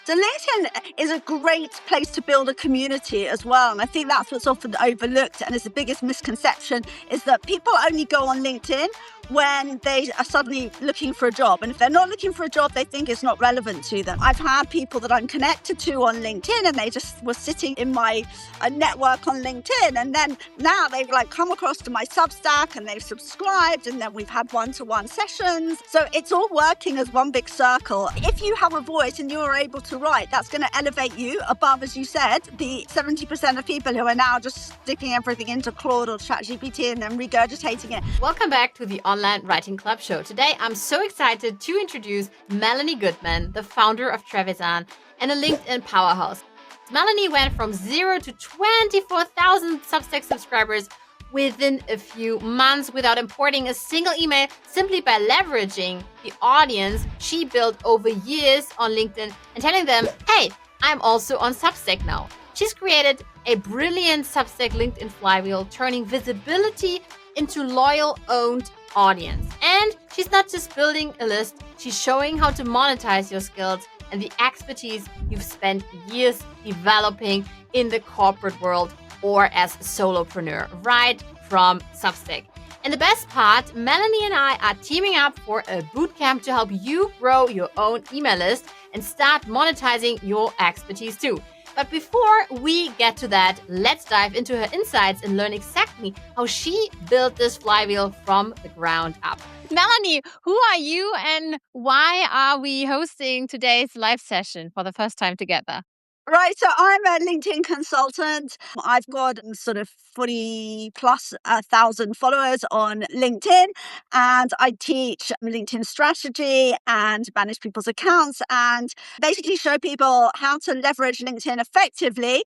So LinkedIn is a great place to build a community as well. And I think that's what's often overlooked and is the biggest misconception, is that people only go on LinkedIn when they are suddenly looking for a job. And if they're not looking for a job, they think it's not relevant to them. I've had people that I'm connected to on LinkedIn and they just were sitting in my network on LinkedIn. And then now they've come across to my Substack and they've subscribed, and then we've had one-to-one sessions. So it's all working as one big circle. If you have a voice and you're able to write, that's going to elevate you above, as you said, the 70% of people who are now just sticking everything into Claude or ChatGPT and then regurgitating it. Welcome back to the Online Writing Club show. Today, I'm so excited to introduce MELANIE GOODMAN, the founder of Trevisan and a LinkedIn powerhouse. MELANIE went from 0 to 24,000 Substack subscribers within a few months without importing a single email, simply by leveraging the audience she built over years on LinkedIn and telling them, hey, I'm also on Substack now. She's created a brilliant Substack LinkedIn flywheel, turning visibility into loyal owned audience. And she's not just building a list, she's showing how to monetize your skills and the expertise you've spent years developing in the corporate world or as a solopreneur, right from Substack. And the best part, MELANIE and I are teaming up for a bootcamp to help you grow your own email list and start monetizing your expertise too. But before we get to that, let's dive into her insights and learn exactly how she built this flywheel from the ground up. MELANIE, who are you and why are we hosting today's live session for the first time together? Right, so I'm a LinkedIn consultant. I've got sort of 40 plus 1,000 followers on LinkedIn, and I teach LinkedIn strategy and manage people's accounts and basically show people how to leverage LinkedIn effectively.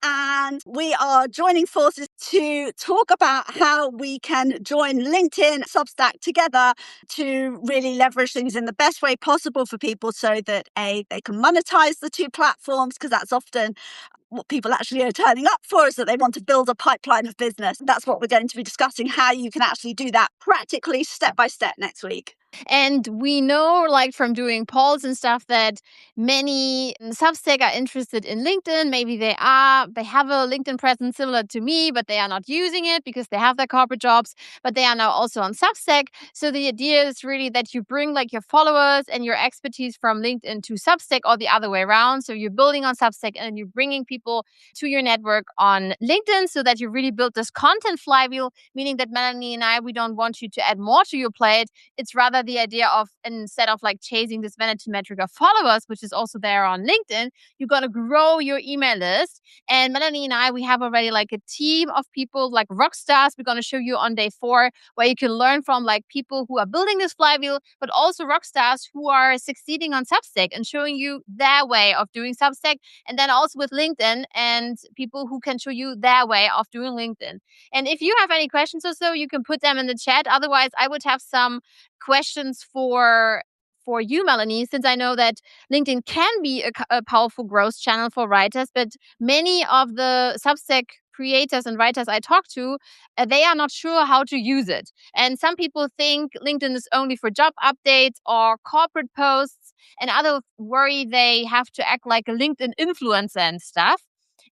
And we are joining forces to talk about how we can join LinkedIn, Substack together to really leverage things in the best way possible for people so that they can monetize the two platforms, because that's often what people actually are turning up for, is that they want to build a pipeline of business. That's what we're going to be discussing, how you can actually do that practically step by step next week. And we know, from doing polls and stuff, that many Substack are interested in LinkedIn. Maybe they have a LinkedIn presence similar to me, but they are not using it because they have their corporate jobs, but they are now also on Substack. So the idea is really that you bring your followers and your expertise from LinkedIn to Substack, or the other way around. So you're building on Substack and you're bringing people to your network on LinkedIn, so that you really build this content flywheel, meaning that MELANIE and I, we don't want you to add more to your plate. It's rather the idea of, instead of chasing this vanity metric of followers, which is also there on LinkedIn, you're going to grow your email list. And MELANIE and I, we have already a team of people, rock stars. We're going to show you on day 4, where you can learn from people who are building this flywheel, but also rock stars who are succeeding on Substack and showing you their way of doing Substack. And then also with LinkedIn, and people who can show you their way of doing LinkedIn. And if you have any questions or so, you can put them in the chat. Otherwise, I would have some questions for you, MELANIE, since I know that LinkedIn can be a powerful growth channel for writers, but many of the Substack creators and writers I talk to, they are not sure how to use it. And some people think LinkedIn is only for job updates or corporate posts, and others worry they have to act like a LinkedIn influencer and stuff.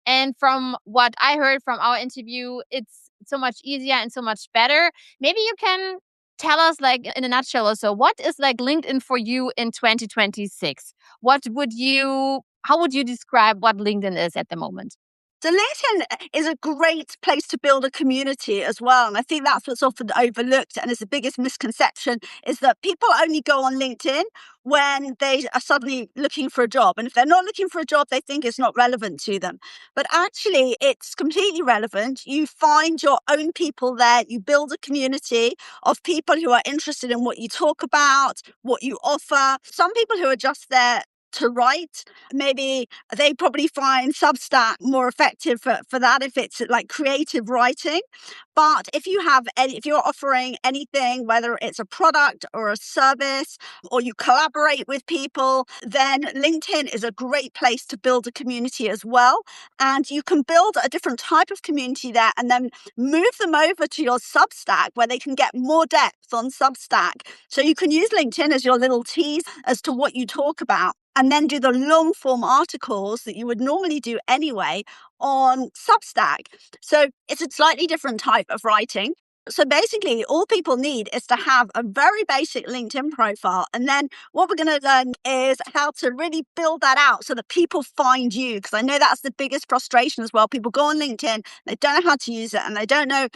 And from what I heard from our interview, it's so much easier and so much better. Maybe you can tell us, in a nutshell or so, what is LinkedIn for you in 2026? How would you describe what LinkedIn is at the moment? So LinkedIn is a great place to build a community as well. And I think that's what's often overlooked and is the biggest misconception, is that people only go on LinkedIn when they are suddenly looking for a job. And if they're not looking for a job, they think it's not relevant to them. But actually, it's completely relevant. You find your own people there. You build a community of people who are interested in what you talk about, what you offer. Some people who are just there to write, maybe they probably find Substack more effective for that, if it's creative writing. But if you're offering anything, whether it's a product or a service, or you collaborate with people, then LinkedIn is a great place to build a community as well. And you can build a different type of community there and then move them over to your Substack, where they can get more depth on Substack. So you can use LinkedIn as your little tease as to what you talk about. and then do the long form articles that you would normally do anyway on Substack. So it's a slightly different type of writing. So basically, all people need is to have a very basic LinkedIn profile. And then what we're going to learn is how to really build that out so that people find you. Because I know that's the biggest frustration as well. People go on LinkedIn, they don't know how to use it, and they don't know,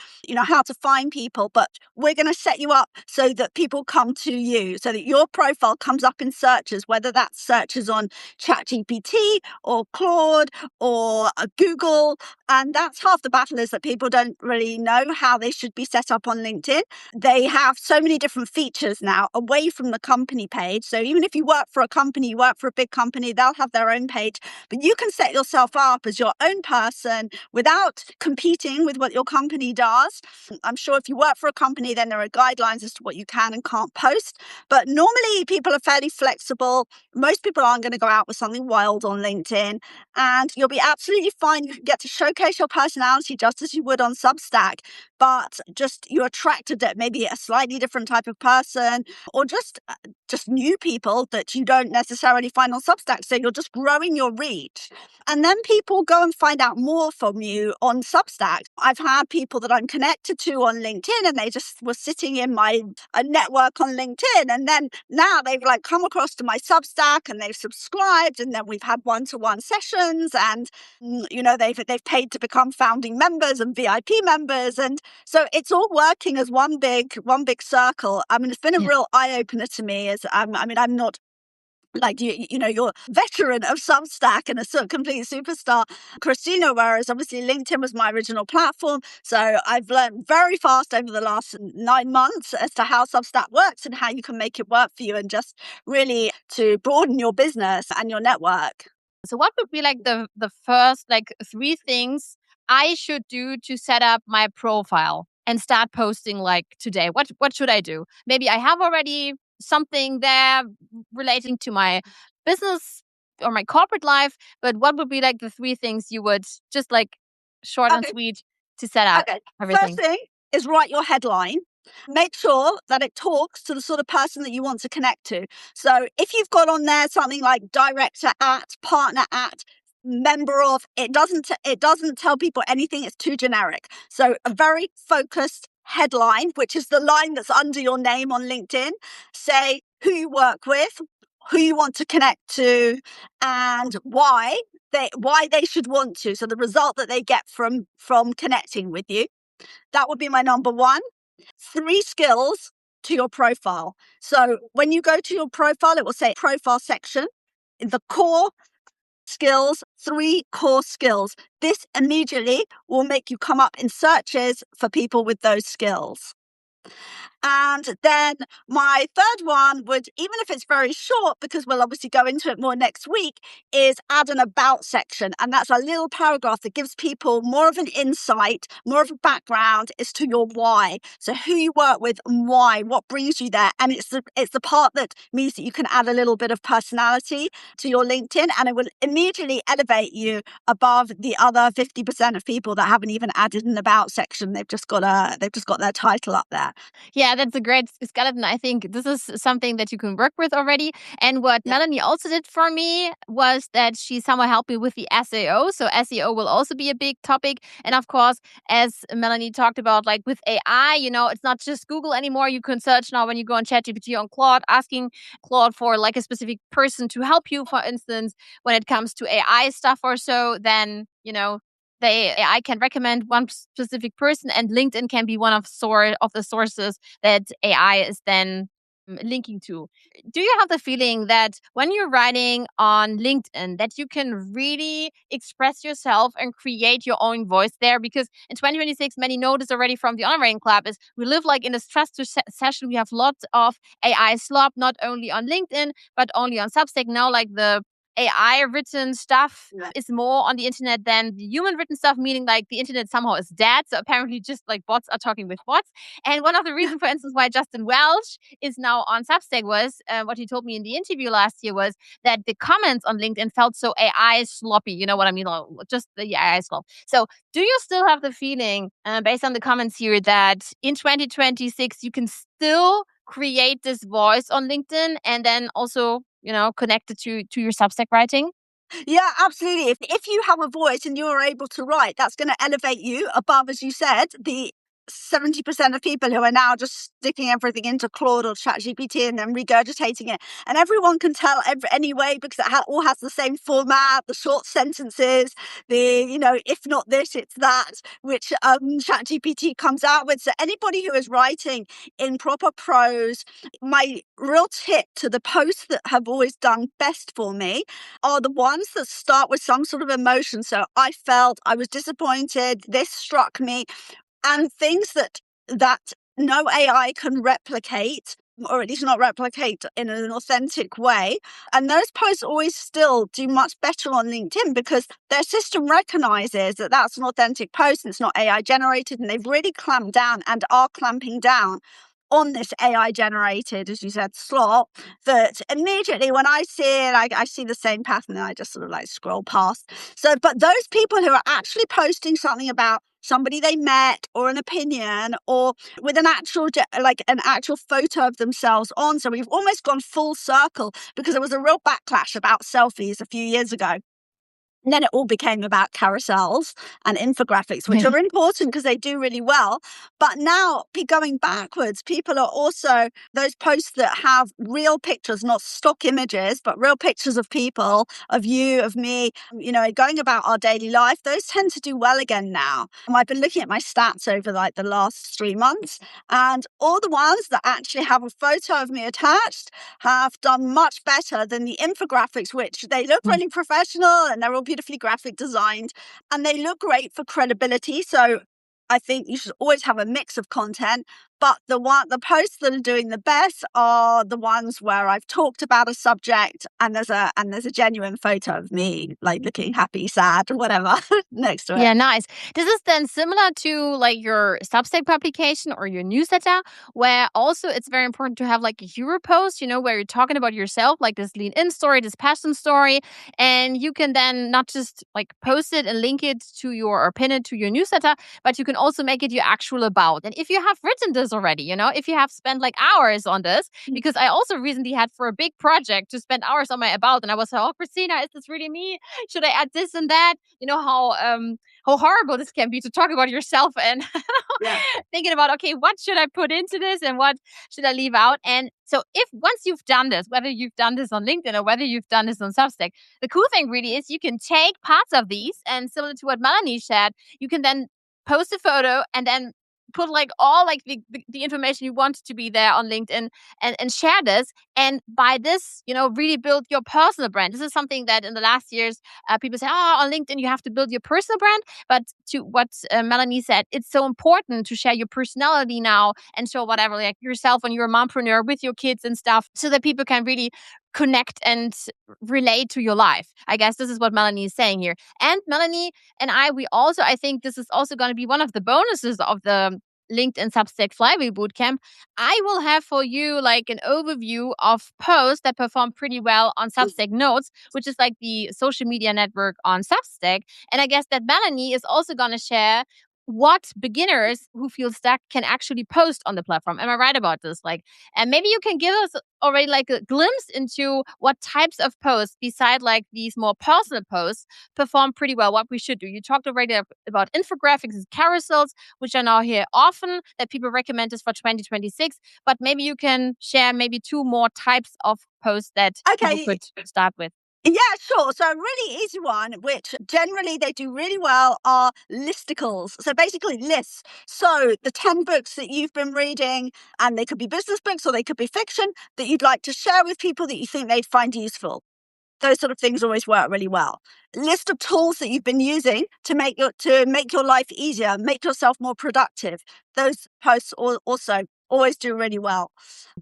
how to find people. But we're going to set you up so that people come to you, so that your profile comes up in searches, whether that's searches on ChatGPT or Claude or Google. And that's half the battle, is that people don't really know how they should be set up on LinkedIn. They have so many different features now away from the company page. So even if you work for a company, you work for a big company, they'll have their own page, but you can set yourself up as your own person without competing with what your company does. I'm sure if you work for a company, then there are guidelines as to what you can and can't post. But normally people are fairly flexible. Most people aren't going to go out with something wild on LinkedIn, and you'll be absolutely fine. You can get to showcase your personality just as you would on Substack, but just you're attracted to maybe a slightly different type of person, or just new people that you don't necessarily find on Substack. So you're just growing your reach. And then people go and find out more from you on Substack. I've had people that I'm connected to on LinkedIn, and they just were sitting in my network on LinkedIn. And then now they've come across to my Substack and they've subscribed, and then we've had one-to-one sessions, and they've paid to become founding members and VIP members. And so it's all working as one big circle. I mean, it's been a real eye-opener to me. I'm not like you're a veteran of Substack and a sort of complete superstar, Kristina, whereas obviously LinkedIn was my original platform. So I've learned very fast over the last 9 months as to how Substack works and how you can make it work for you, and just really to broaden your business and your network. So what would be the first 3 things I should do to set up my profile and start posting today? What should I do? Maybe I have already something there relating to my business or my corporate life, but what would be the 3 things you would just short and sweet to set up everything? First thing is write your headline. Make sure that it talks to the sort of person that you want to connect to. So if you've got on there something like director at, partner at, member of, it doesn't tell people anything. It's too generic. So a very focused headline, which is the line that's under your name on LinkedIn. Say who you work with, who you want to connect to, and why they should want to. So the result that they get from connecting with you. That would be my number one. 3 skills to your profile. So when you go to your profile, it will say profile section. In the core skills, 3 core skills. This immediately will make you come up in searches for people with those skills. And then my third one would, even if it's very short, because we'll obviously go into it more next week, is add an about section. And that's a little paragraph that gives people more of an insight, more of a background as to your why. So who you work with and why, what brings you there. And it's the part that means that you can add a little bit of personality to your LinkedIn, and it will immediately elevate you above the other 50% of people that haven't even added an about section. They've just got their title up there. Yeah, that's a great skeleton. I think this is something that you can work with already. And what Melanie also did for me was that she somehow helped me with the SEO. So SEO will also be a big topic. And of course, as Melanie talked about, with AI, it's not just Google anymore. You can search now when you go on ChatGPT on Claude, asking Claude for a specific person to help you, for instance, when it comes to AI stuff or so, then, the AI can recommend one specific person, and LinkedIn can be one of the sources that AI is then linking to. Do you have the feeling that when you're writing on LinkedIn that you can really express yourself and create your own voice there? Because in 2026, many know this already from the online club, is we live in a stressed session. We have lots of AI slop, not only on LinkedIn, but only on Substack. Now, the AI written stuff is more on the internet than the human written stuff, meaning the internet somehow is dead. So apparently just bots are talking with bots. And one of the reasons, for instance, why Justin Welch is now on Substack was what he told me in the interview last year was that the comments on LinkedIn felt so AI sloppy. You know what I mean? Just the AI slop. So do you still have the feeling, based on the comments here, that in 2026 you can still create this voice on LinkedIn and then also connected to your Substack writing? Yeah, absolutely. If you have a voice and you're able to write, that's going to elevate you above, as you said, the 70% of people who are now just sticking everything into Claude or ChatGPT and then regurgitating it. And everyone can tell anyway, because it all has the same format, the short sentences, if not this, it's that, which ChatGPT comes out with. So anybody who is writing in proper prose, my real tip to the posts that have always done best for me are the ones that start with some sort of emotion. So I felt, I was disappointed, this struck me, and things that no AI can replicate, or at least not replicate in an authentic way. And those posts always still do much better on LinkedIn because their system recognizes that that's an authentic post and it's not AI generated, and they've really clamped down and are clamping down on this AI generated, as you said, slot, that immediately when I see it, I see the same pattern and I just sort of like scroll past. So, but those people who are actually posting something about somebody they met or an opinion or with an actual photo of themselves on. So we've almost gone full circle because there was a real backlash about selfies a few years ago. And then it all became about carousels and infographics, which are important because they do really well. But now, going backwards, people are also those posts that have real pictures, not stock images, but real pictures of people, of you, of me, going about our daily life. Those tend to do well again now. I've been looking at my stats over like the last 3 months, and all the ones that actually have a photo of me attached have done much better than the infographics, which they look really professional and they're all beautifully graphic designed and they look great for credibility. So I think you should always have a mix of content, but the posts that are doing the best are the ones where I've talked about a subject and there's a genuine photo of me like looking happy, sad, whatever next to it. Yeah, nice. This is then similar to like your Substack publication or your newsletter, where also it's very important to have like a hero post, where you're talking about yourself, like this lean in story, this passion story. And you can then not just like post it and link it to or pin it to your newsletter, but you can also make it your actual about. And if you have written this already, if you have spent like hours on this, because I also recently had for a big project to spend hours on my about, and I was like, oh, Kristina, is this really me? Should I add this and that? How horrible this can be to talk about yourself and thinking about, okay, what should I put into this and what should I leave out? And so if once you've done this, whether you've done this on LinkedIn or whether you've done this on Substack, the cool thing really is you can take parts of these and similar to what MELANIE shared, you can then post a photo and then put like all like the information you want to be there on LinkedIn and share this. And by this, really build your personal brand. This is something that in the last years, people say, oh, on LinkedIn, you have to build your personal brand. But to what MELANIE said, it's so important to share your personality now and show whatever, like yourself when you're a mompreneur with your kids and stuff, so that people can really connect and relate to your life. I guess this is what MELANIE is saying here. And MELANIE and I think this is also going to be one of the bonuses of the LinkedIn Substack Flywheel Bootcamp. I will have for you like an overview of posts that perform pretty well on Substack Notes, which is like the social media network on Substack. And I guess that MELANIE is also going to share what beginners who feel stuck can actually post on the platform. Am I right about this? And maybe you can give us already like a glimpse into what types of posts, beside like these more personal posts, perform pretty well, what we should do. You talked already about infographics and carousels, which are now here often that people recommend this for 2026, but maybe you can share maybe 2 more types of posts that people could start with. Yeah, sure. So a really easy one, which generally they do really well, are listicles. So basically lists. So the 10 books that you've been reading, and they could be business books or they could be fiction, that you'd like to share with people that you think they'd find useful. Those sort of things always work really well. List of tools that you've been using to make your life easier, make yourself more productive. Those posts also always do really well.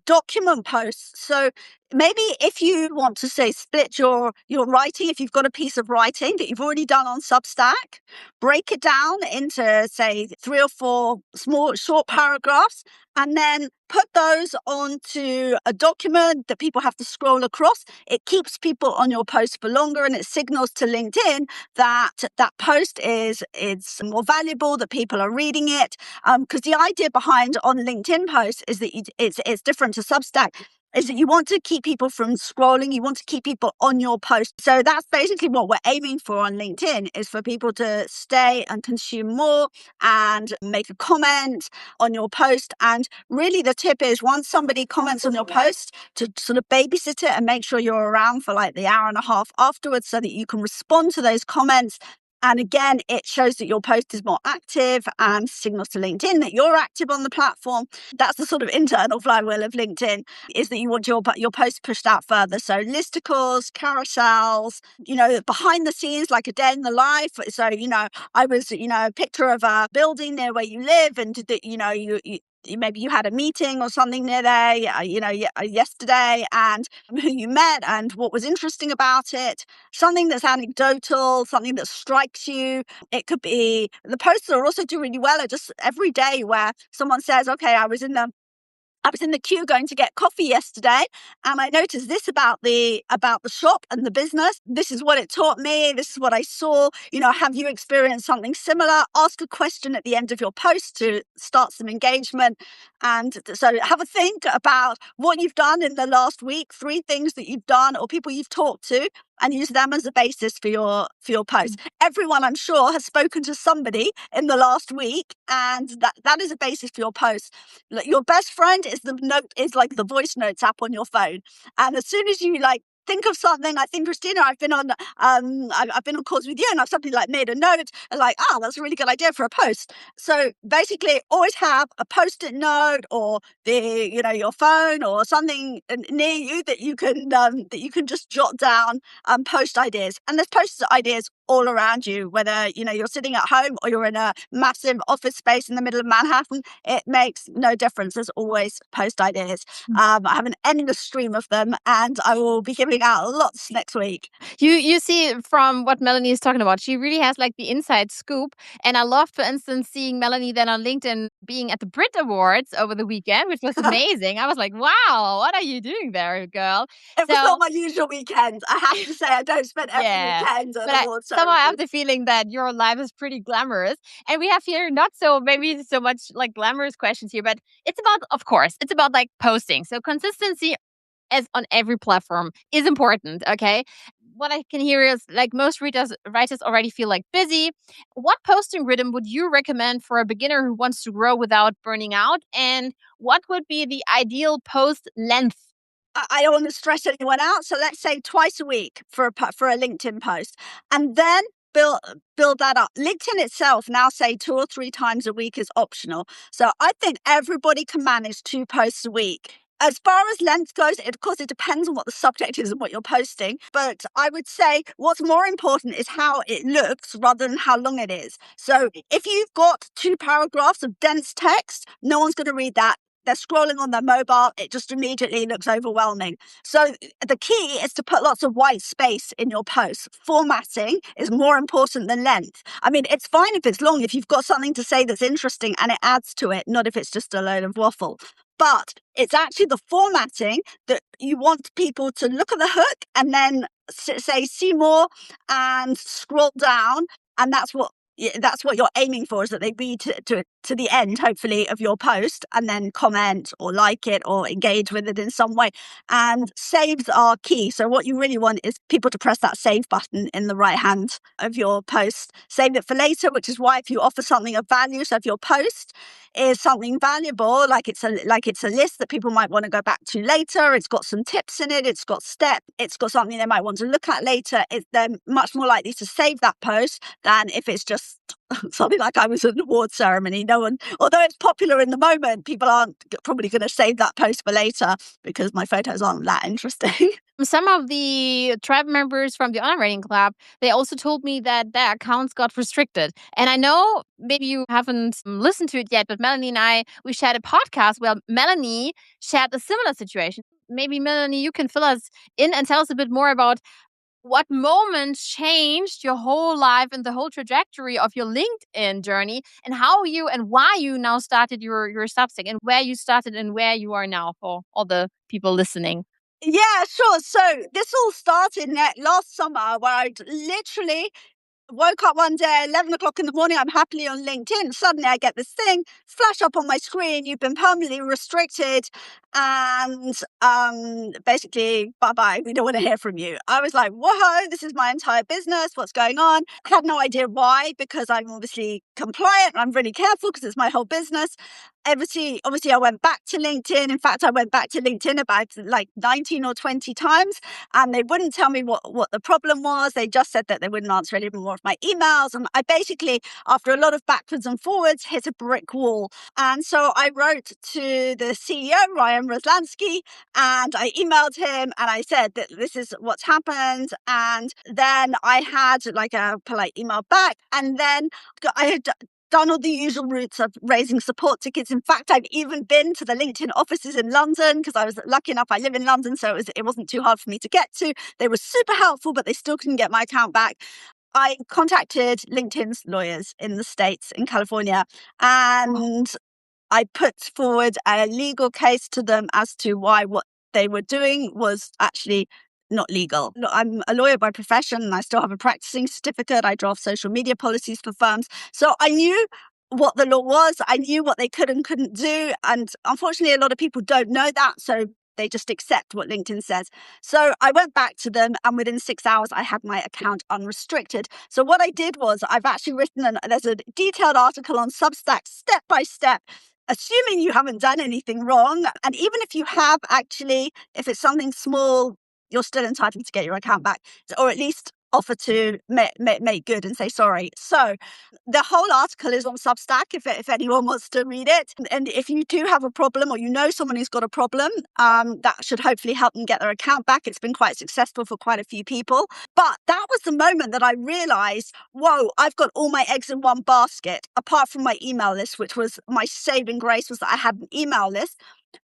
Document posts. So maybe if you want to say split your writing, if you've got a piece of writing that you've already done on Substack, break it down into say 3 or 4 small short paragraphs and then put those onto a document that people have to scroll across. It keeps people on your post for longer and it signals to LinkedIn that that post is more valuable, that people are reading it. Because the idea behind on LinkedIn posts is that it's different to Substack. is that you want to keep people from scrolling. You want to keep people on your post. So that's basically what we're aiming for on LinkedIn, is for people to stay and consume more and make a comment on your post. And really the tip is, once somebody comments on your post, to sort of babysit it and make sure you're around for like the hour and a half afterwards so that you can respond to those comments. And again, it shows that your post is more active and signals to LinkedIn that you're active on the platform. That's the sort of internal flywheel of LinkedIn, is that you want your posts pushed out further. So listicles, carousels, behind the scenes, like a day in the life. So, I was, a picture of a building near where you live, and, maybe you had a meeting or something near there, yesterday, and who you met and what was interesting about it. Something that's anecdotal, something that strikes you. It could be, the posts that also do really well are just every day where someone says, okay, I was in the queue going to get coffee yesterday, and I noticed this about the shop and the business. This is what it taught me. This is what I saw. Have you experienced something similar? Ask a question at the end of your post to start some engagement. And so have a think about what you've done in the last week, 3 things that you've done or people you've talked to, and use them as a basis for your post. Everyone, I'm sure, has spoken to somebody in the last week, and that is a basis for your post. Your best friend is like the voice notes app on your phone, and as soon as you think of something, I think, Kristina, I've been on calls with you, and I've suddenly made a note and that's a really good idea for a post. So basically, always have a post-it note or your phone or something near you that you can just jot down post ideas. And there's post ideas all around you, whether you're sitting at home or you're in a massive office space in the middle of Manhattan. It makes no difference. There's always post ideas. I have an endless stream of them, and I will be giving out lots next week. You see, from what Melanie is talking about, she really has the inside scoop. And I love, for instance, seeing Melanie then on LinkedIn being at the Brit Awards over the weekend, which was amazing. I was like, wow, what are you doing there, girl? It was not my usual weekend. I have to say, I don't spend every weekend at awards ceremonies. Somehow I have the feeling that your life is pretty glamorous. And we have here not maybe so much glamorous questions here, but it's about, of course, it's about posting. So consistency, as on every platform, is important, okay? What I can hear is most writers already feel busy. What posting rhythm would you recommend for a beginner who wants to grow without burning out? And what would be the ideal post length? I don't want to stress anyone out. So let's say twice a week for a LinkedIn post, and then build that up. LinkedIn itself now say 2 or 3 times a week is optional. So I think everybody can manage 2 posts a week. As far as length goes, of course, it depends on what the subject is and what you're posting. But I would say what's more important is how it looks rather than how long it is. So if you've got 2 paragraphs of dense text, no one's going to read that. They're scrolling on their mobile. It just immediately looks overwhelming. So the key is to put lots of white space in your posts. Formatting is more important than length. I mean, it's fine if it's long, if you've got something to say that's interesting and it adds to it, not if it's just a load of waffle. But it's actually the formatting that you want people to look at the hook and then say, see more, and scroll down. And that's what you're aiming for, is that they read to the end, hopefully, of your post, and then comment or like it or engage with it in some way. And saves are key. So what you really want is people to press that save button in the right hand of your post. Save it for later, which is why if you offer something of value, so if your post is something valuable, like it's a list that people might want to go back to later, it's got some tips in it, it's got it's got something they might want to look at later, they're much more likely to save that post than if it's just something like I was at an award ceremony. No one, although it's popular in the moment, people aren't probably going to save that post for later because my photos aren't that interesting. Some of the tribe members from the Online Writing Club, they also told me that their accounts got restricted. And I know maybe you haven't listened to it yet, but Melanie and I, we shared a podcast where Melanie shared a similar situation. Maybe, Melanie, you can fill us in and tell us a bit more about what moment changed your whole life and the whole trajectory of your LinkedIn journey, and how you and why you now started your Substack, and where you started and where you are now, for all the people listening. Yeah, sure. So this all started last summer, where I literally Woke up one day, 11 o'clock in the morning, I'm happily on LinkedIn. Suddenly I get this thing flash up on my screen. You've been permanently restricted and basically, bye-bye. We don't want to hear from you. I was like, whoa, this is my entire business. What's going on? I had no idea why, because I'm obviously compliant. I'm really careful because it's my whole business. Obviously, I went back to LinkedIn. In fact, I went back to LinkedIn about like 19 or 20 times, and they wouldn't tell me what the problem was. They just said that they wouldn't answer any more of my emails. And I basically, after a lot of backwards and forwards, hit a brick wall. And so I wrote to the CEO, Ryan Roslansky, and I emailed him and I said that this is what's happened. And then I had like a polite email back. And then I had done all the usual routes of raising support tickets. In fact, I've even been to the LinkedIn offices in London because I was lucky enough. I live in London, so it wasn't too hard for me to get to. They were super helpful, but they still couldn't get my account back. I contacted LinkedIn's lawyers in the States, in California, and I put forward a legal case to them as to why what they were doing was actually not legal. I'm a lawyer by profession and I still have a practicing certificate. I draft social media policies for firms. So I knew what the law was. I knew what they could and couldn't do. And unfortunately, a lot of people don't know that. So they just accept what LinkedIn says. So I went back to them and within 6 hours, I had my account unrestricted. So what I did was I've actually written, there's a detailed article on Substack, step by step, assuming you haven't done anything wrong. And even if you have actually, if it's something small, you're still entitled to get your account back, or at least offer to make good and say sorry. So the whole article is on Substack if anyone wants to read it. And if you do have a problem or you know someone who's got a problem, that should hopefully help them get their account back. It's been quite successful for quite a few people. But that was the moment that I realized, whoa, I've got all my eggs in one basket, apart from my email list, which was my saving grace was that I had an email list.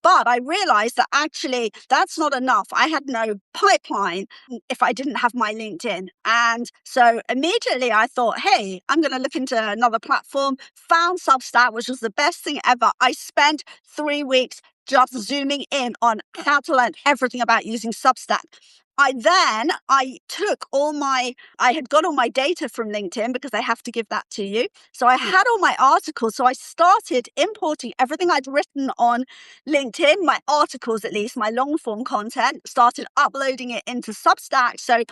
But I realized that actually that's not enough. I had no pipeline if I didn't have my LinkedIn. And so immediately I thought, hey, I'm going to look into another platform, found Substack, which was the best thing ever. I spent 3 weeks just zooming in on how to learn everything about using Substack. I took I had got all my data from LinkedIn because they have to give that to you. So I had all my articles. So I started importing everything I'd written on LinkedIn, my articles, at least my long form content, started uploading it into Substack. So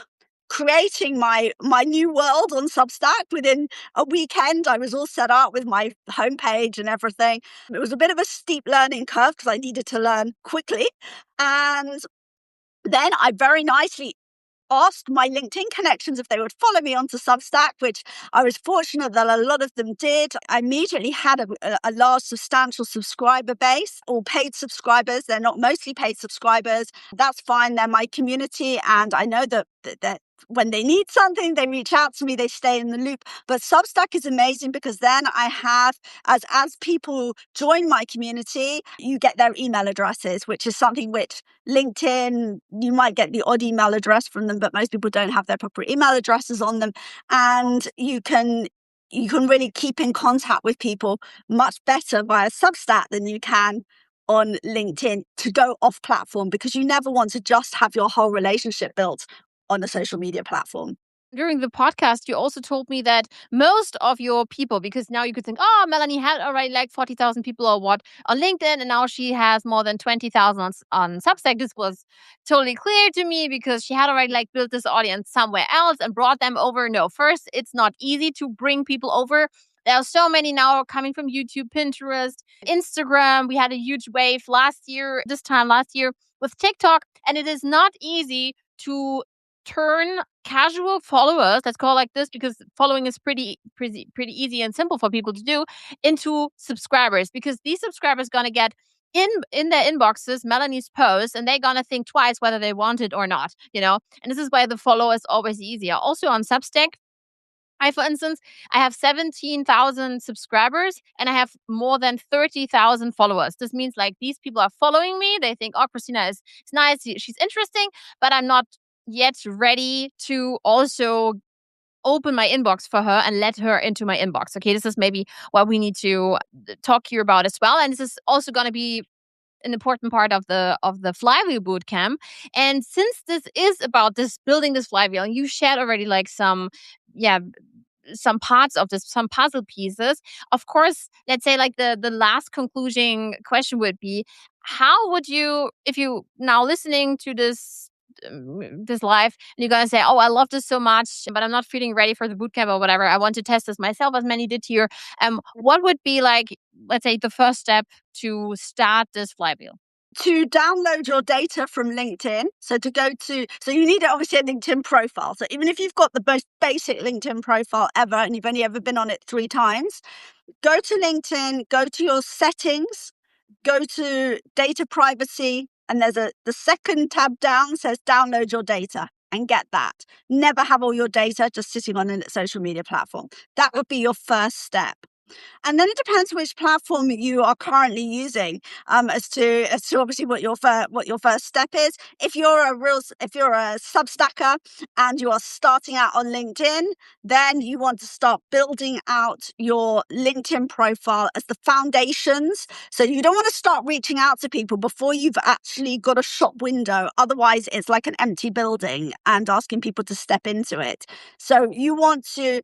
creating my new world on Substack within a weekend. I was all set up with my homepage and everything. It was a bit of a steep learning curve because I needed to learn quickly. And then I very nicely asked my LinkedIn connections if they would follow me onto Substack, which I was fortunate that a lot of them did. I immediately had a large, substantial subscriber base, or paid subscribers. They're not mostly paid subscribers. That's fine. They're my community. And I know that when they need something, they reach out to me, they stay in the loop. But Substack is amazing because then I have, as people join my community, you get their email addresses, which is something which LinkedIn, you might get the odd email address from them, but most people don't have their proper email addresses on them. And you can really keep in contact with people much better via Substack than you can on LinkedIn to go off platform, because you never want to just have your whole relationship built on a social media platform. During the podcast, you also told me that most of your people, because now you could think, oh, Melanie had already like 40,000 people or what on LinkedIn, and now she has more than 20,000 on Substack. This was totally clear to me because she had already like built this audience somewhere else and brought them over. No, first, it's not easy to bring people over. There are so many now coming from YouTube, Pinterest, Instagram. We had a huge wave this time last year with TikTok, and it is not easy to turn casual followers, let's call it like this, because following is pretty easy and simple for people to do, into subscribers, because these subscribers gonna get in their inboxes Melanie's posts, and they're gonna think twice whether they want it or not, and this is why the follow is always easier. Also on Substack, for instance, I have 17,000 subscribers and I have more than 30,000 followers. This means like these people are following me. They think, oh, Kristina is nice. She's interesting, but I'm not yet ready to also open my inbox for her and let her into my inbox. Okay, this is maybe what we need to talk here about as well. And this is also going to be an important part of the flywheel bootcamp. And since this is about this building this flywheel, and you shared already like some some parts of this, some puzzle pieces. Of course, let's say like the last concluding question would be, how would you, if you now listening to this live, and you're gonna say, oh, I love this so much, but I'm not feeling ready for the bootcamp or whatever, I want to test this myself, as many did here, what would be like, let's say, the first step to start this flywheel? To download your data from LinkedIn. So you need obviously a LinkedIn profile. So even if you've got the most basic LinkedIn profile ever and you've only ever been on it 3 times, go to LinkedIn, go to your settings, go to data privacy, and there's the second tab down says download your data, and get that. Never have all your data just sitting on a social media platform. That would be your first step. And then it depends which platform you are currently using, as to obviously what your first step is. If you're a Substacker and you are starting out on LinkedIn, then you want to start building out your LinkedIn profile as the foundations. So you don't want to start reaching out to people before you've actually got a shop window. Otherwise, it's like an empty building and asking people to step into it. So you want to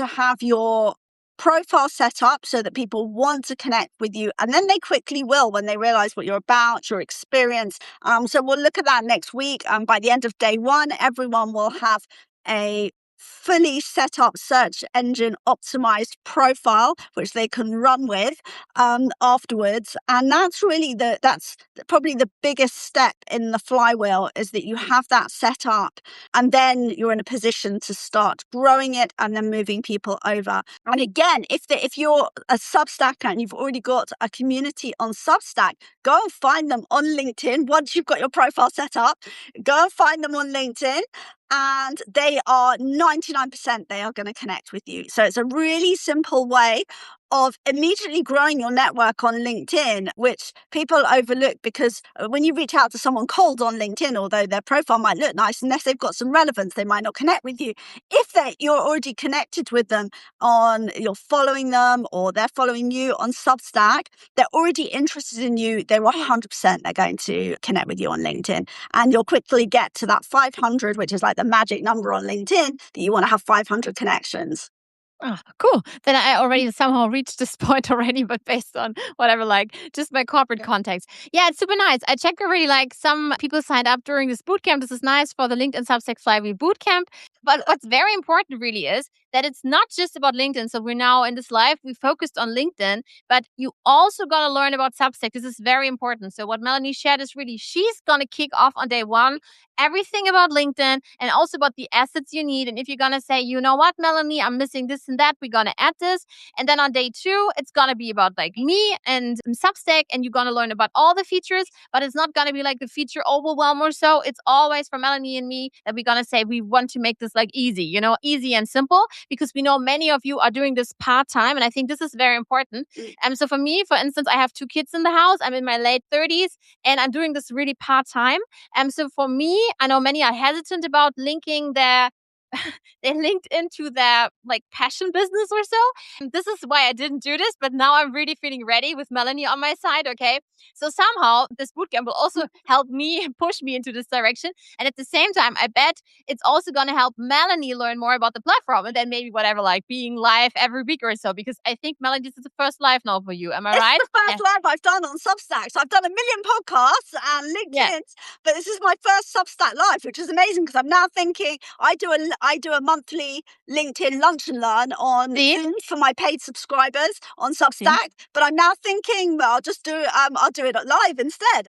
have your profile set up so that people want to connect with you, and then they quickly will when they realize what you're about, your experience. So we'll look at that next week. By the end of day 1, everyone will have a fully set up search engine optimized profile which they can run with afterwards. And that's probably the biggest step in the flywheel, is that you have that set up, and then you're in a position to start growing it and then moving people over. And again, if you're a Substacker and you've already got a community on Substack, go and find them on LinkedIn. Once you've got your profile set up, go and find them on LinkedIn, and they are 99% they are going to connect with you. So it's a really simple way of immediately growing your network on LinkedIn, which people overlook, because when you reach out to someone cold on LinkedIn, although their profile might look nice, unless they've got some relevance, they might not connect with you. If you're already connected with them, you're following them, or they're following you on Substack, they're already interested in you, they're 100% they're going to connect with you on LinkedIn. And you'll quickly get to that 500, which is like the magic number on LinkedIn, that you want to have 500 connections. Oh, cool. Then I already somehow reached this point already, but based on whatever, like just my corporate context. Yeah, it's super nice. I checked already, like some people signed up during this bootcamp. This is nice for the LinkedIn Substack Flywheel bootcamp. But what's very important really is that it's not just about LinkedIn. So we're now in this live, we focused on LinkedIn, but you also got to learn about Substack. This is very important. So what Melanie shared is really, she's going to kick off on day 1 everything about LinkedIn and also about the assets you need. And if you're going to say, you know what, Melanie, I'm missing this and that, we're going to add this. And then on day 2, it's going to be about like me and Substack, and you're going to learn about all the features, but it's not going to be like the feature overwhelm or so. It's always for Melanie and me that we're going to say, we want to make this like easy, easy and simple, because we know many of you are doing this part-time. And I think this is very important. So for me, for instance, I have 2 kids in the house. I'm in my late 30s and I'm doing this really part-time. So for me, I know many are hesitant about linking their they linked into their like passion business or so. And this is why I didn't do this, but now I'm really feeling ready with Melanie on my side. Okay. So somehow this bootcamp will also help me push me into this direction. And at the same time, I bet it's also going to help Melanie learn more about the platform, and then maybe whatever, like being live every week or so, because I think, Melanie, this is the first live now for you. Am I right? It's the first live I've done on Substack. So I've done a million podcasts and LinkedIn, but this is my first Substack live, which is amazing, because I'm now thinking I do a monthly LinkedIn lunch and learn on Zoom for my paid subscribers on Substack. But I'm now thinking, well, I'll do it live instead.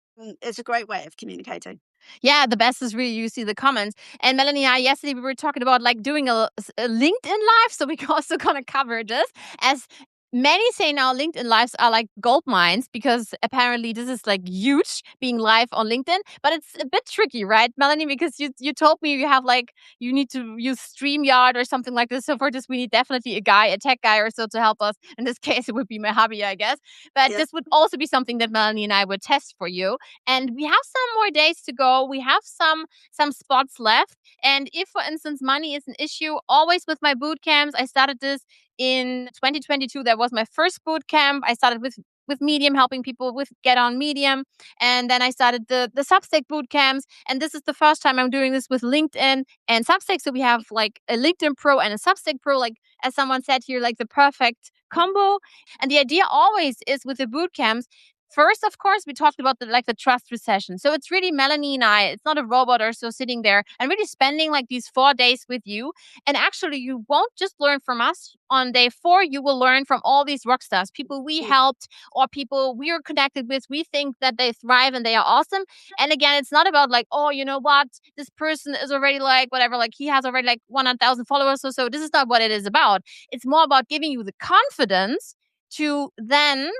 It's a great way of communicating. Yeah, the best is really you see the comments. And Melanie and I, yesterday, we were talking about like doing a LinkedIn live. So we're also going to cover this, as many say now LinkedIn lives are like gold mines, because apparently this is like huge, being live on LinkedIn. But it's a bit tricky, right, Melanie? Because you told me you need to use StreamYard or something like this. So for this, we need definitely a tech guy or so to help us. In this case, it would be my hubby, I guess. But this would also be something that Melanie and I would test for you. And we have some more days to go. We have some spots left. And if, for instance, money is an issue, always with my boot camps, I started this in 2022. That was my first boot camp. I started with with Medium, helping people with get on Medium. And then I started the Substack boot camps. And this is the first time I'm doing this with LinkedIn and Substack. So we have like a LinkedIn Pro and a Substack Pro, like as someone said here, like the perfect combo. And the idea always is with the boot camps. First, of course, we talked about the trust recession. So it's really Melanie and I. It's not a robot or so sitting there and really spending like these 4 days with you. And actually, you won't just learn from us on day 4. You will learn from all these rock stars, people we helped or people we are connected with. We think that they thrive and they are awesome. And again, it's not about like, oh, you know what, this person is already like whatever, like he has already like 100,000 followers or so. This is not what it is about. It's more about giving you the confidence to then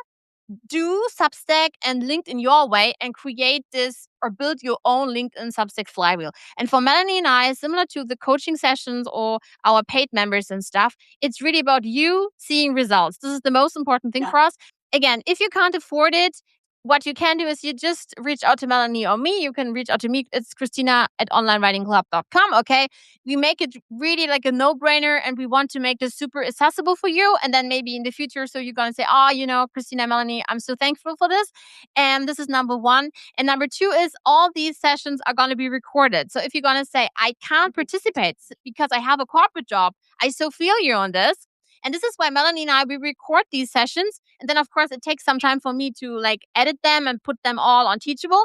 do Substack and LinkedIn your way and create this or build your own LinkedIn Substack flywheel. And for Melanie and I, similar to the coaching sessions or our paid members and stuff, it's really about you seeing results. This is the most important thing for us. Again, if you can't afford it, what you can do is you just reach out to Melanie or me. You can reach out to me. It's Kristina at onlinewritingclub.com. Okay. We make it really like a no-brainer and we want to make this super accessible for you. And then maybe in the future, so you're going to say, oh, you know, Kristina, Melanie, I'm so thankful for this. And this is number 1. And number 2 is all these sessions are going to be recorded. So if you're going to say, I can't participate because I have a corporate job, I so feel you on this. And this is why Melanie and I, we record these sessions. And then, of course, it takes some time for me to like edit them and put them all on Teachable.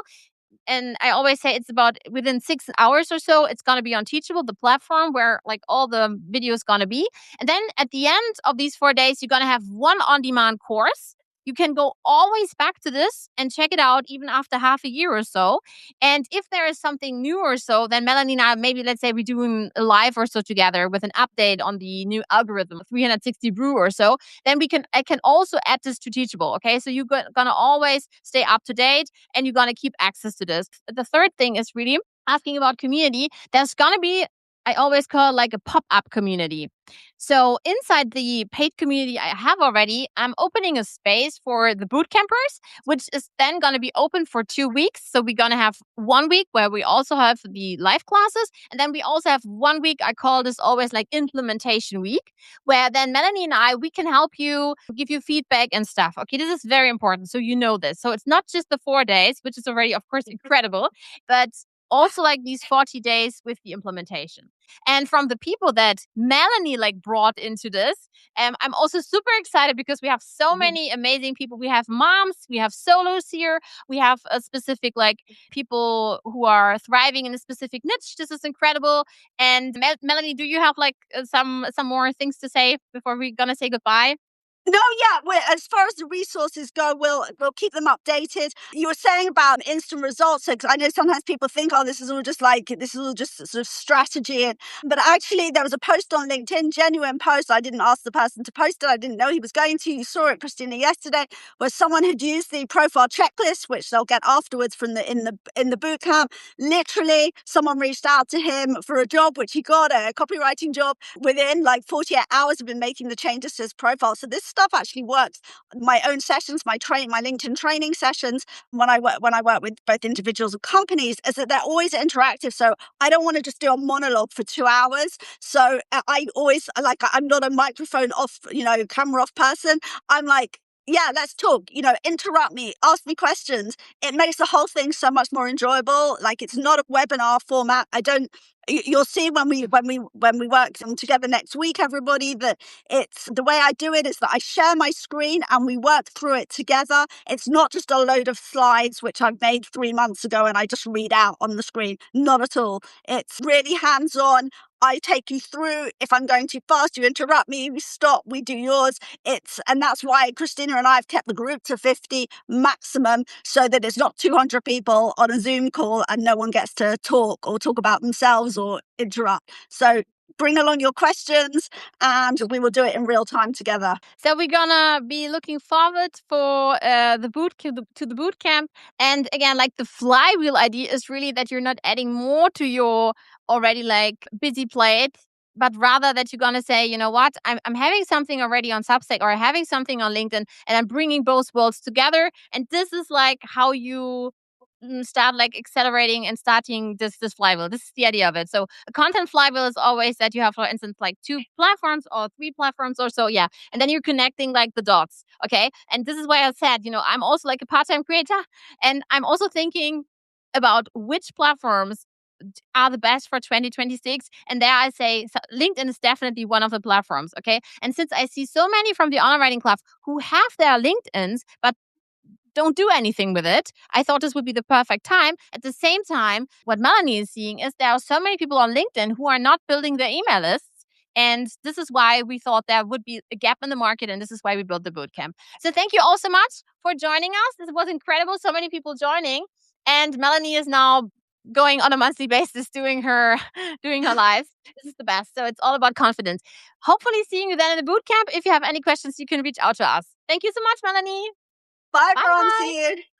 And I always say it's about within 6 hours or so, it's going to be on Teachable, the platform where like all the videos going to be. And then at the end of these 4 days, you're going to have one on-demand course. You can go always back to this and check it out even after half a year or so. And if there is something new or so, then Melanie and I, maybe let's say we're doing a live or so together with an update on the new algorithm, 360 brew or so, then I can also add this to Teachable. Okay. So you're going to always stay up to date and you're going to keep access to this. The third thing is really asking about community. There's going to be, I always call it like a pop-up community. So inside the paid community I have already, I'm opening a space for the boot campers, which is then going to be open for 2 weeks. So we're going to have 1 week where we also have the live classes. And then we also have 1 week, I call this always like implementation week, where then Melanie and I, we can help you, give you feedback and stuff. Okay, this is very important. So you know this. So it's not just the 4 days, which is already, of course, incredible, but also like these 40 days with the implementation. And from the people that Melanie like brought into this, I'm also super excited because we have so many amazing people. We have moms, we have solos here, we have a specific like people who are thriving in a specific niche. This is incredible. And Melanie, do you have like some more things to say before we're gonna say goodbye? No, yeah. As far as the resources go, we'll keep them updated. You were saying about instant results, because I know sometimes people think, oh, this is all just sort of strategy. But actually, there was a post on LinkedIn, genuine post. I didn't ask the person to post it. I didn't know he was going to. You saw it, Kristina, yesterday, where someone had used the profile checklist, which they'll get afterwards from in the boot camp. Literally, someone reached out to him for a job, which he got, a copywriting job. Within like 48 hours of been making the changes to his profile. So this stuff actually works. My own sessions, my LinkedIn training sessions, when I work with both individuals and companies, is that they're always interactive. So I don't want to just do a monologue for 2 hours. So I always I'm not a microphone off, camera off person. I'm like, yeah, let's talk, interrupt me, ask me questions. It makes the whole thing so much more enjoyable. Like, it's not a webinar format. You'll see when we work together next week, everybody, that it's the way I do it is that I share my screen and we work through it together. It's not just a load of slides, which I've made 3 months ago and I just read out on the screen. Not at all. It's really hands-on. I take you through. If I'm going too fast, you interrupt me, we stop, we do yours. And that's why Kristina and I have kept the group to 50 maximum, so that it's not 200 people on a Zoom call and no one gets to talk about themselves or interrupt. So bring along your questions and we will do it in real time together. So we're gonna be looking forward for the boot camp. And again, like the flywheel idea is really that you're not adding more to your already like busy plate, but rather that you're gonna say, you know what, I'm having something already on Substack or having something on LinkedIn, and I'm bringing both worlds together. And this is like how you start like accelerating and starting this flywheel. This is the idea of it. So a content flywheel is always that you have, for instance, like 2 platforms or 3 platforms or so, yeah, and then you're connecting like the dots, okay? And this is why I said, I'm also like a part-time creator, and I'm also thinking about which platforms are the best for 2026. And there I say LinkedIn is definitely one of the platforms, okay? And since I see so many from the online writing club who have their LinkedIns, but don't do anything with it, I thought this would be the perfect time. At the same time, what Melanie is seeing is there are so many people on LinkedIn who are not building their email lists. And this is why we thought there would be a gap in the market. And this is why we built the bootcamp. So thank you all so much for joining us. This was incredible. So many people joining. And Melanie is now going on a monthly basis doing her lives. This is the best. So it's all about confidence. Hopefully seeing you then in the bootcamp. If you have any questions, you can reach out to us. Thank you so much, Melanie. Bye, Bye everyone. bye. See you.